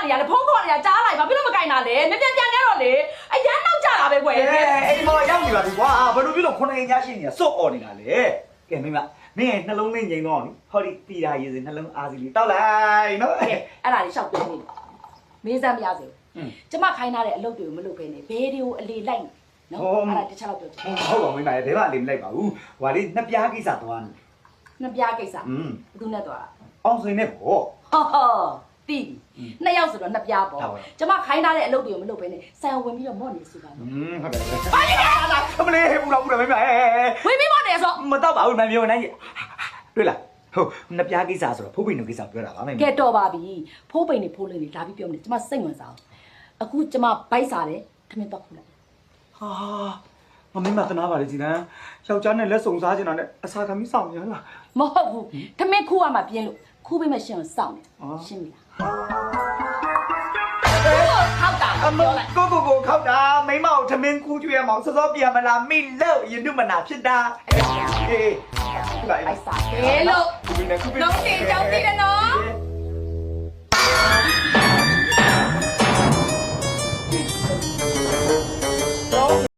နေရလေဖုန်းခေါ်နေရကြားလိုက်ဘာဖြစ်လို့မကင်တာလဲမြပြန်ပြန်ခဲ့တော့လေအရန်နောက်ကြတာပဲကွယ်အဲ့ဒီမော်ရောက်နေပါပြီကွာဘယ်လိုဖြစ်လို့9အိမ်ကြားရှိနေရစွတ်អော်နေတာလေကဲမိမမင်းရဲ့နှလုံးလေးငြိမ်တော့နိဟောဒီတီတာရည်စနှလုံးအားစီလေးတောက်လိုက်နော်အဲ့ဒါလေးရှောက်ပြနေမေးစမ်းမရစေကျမခိုင်းထားတဲ့အလုပ်တွေကိုမလုပ်ခဲနဲ့ဘဲတွေကိုအလေလိုက်နော်အဲ့ဒါတစ်ချက်တော့ပြောချင်ဟုတ်ပါမိမရဲ့ဘဲမအလေမလိုက်ပါဘူးဟွာလေးနှစ်ပြားကိစ္စသွားနေနှစ်ပြားကိစ္စဘယ်သူနဲ့သွားအောင်စင်နဲ့ပေါ့ဟောတီးနှစ်ယောက်ဆိုတော့နှစ်ပြားပေါ့ကျမခိုင်းထားတဲ့အလုပ်တွေကိုမလုပ်ဘဲနဲ့ဆန်ဝင်ပြီးတော့မော့နေစုပါနော်ဟုတ်တယ်ဘာလဲအမလေးဟဲ့ဘူးလားမိမဝင်ပြီးမော့နေဆိုမတော့ပါဘူးမပြောနိုင်တွေ့လားဟုတ်နှစ်ပြားကိစ္စဆိုတော့ဖိုးပိန်တို့ကိစ္စပြောတာပါမိမကဲတော်ပါပြီဖိုးပိန်နေဖိုးလေးလာပြီးပြောနေကျမစိတ်ဝင်စားအောင်အခုကျမဘိုက်စားတယ်ခမင်းတော့ခုလိုက်ဟာမမတနာပါလေကြည်နန်းယောက်ျားနဲ့လက်စုံစားချင်တာနဲ့အစာကမိဆောင်ရလားမဟုတ်ဘူးခမင်းခူရမှာပြင်းလို့ခူပေးမရှင်းအောင်စောင့်နေရှင်းပြီလားခောက်တာပြောလိုက်ကိုခောက်တာမိမကိုထမင်းခူးကျွေးရမအောင်စောစောပြန်မလားမိလို့ရင်တို့မနာဖြစ်တာအေးဘိုက်စားတယ်လို့လုံးတင်ကြောင်းတည်တယ်နော်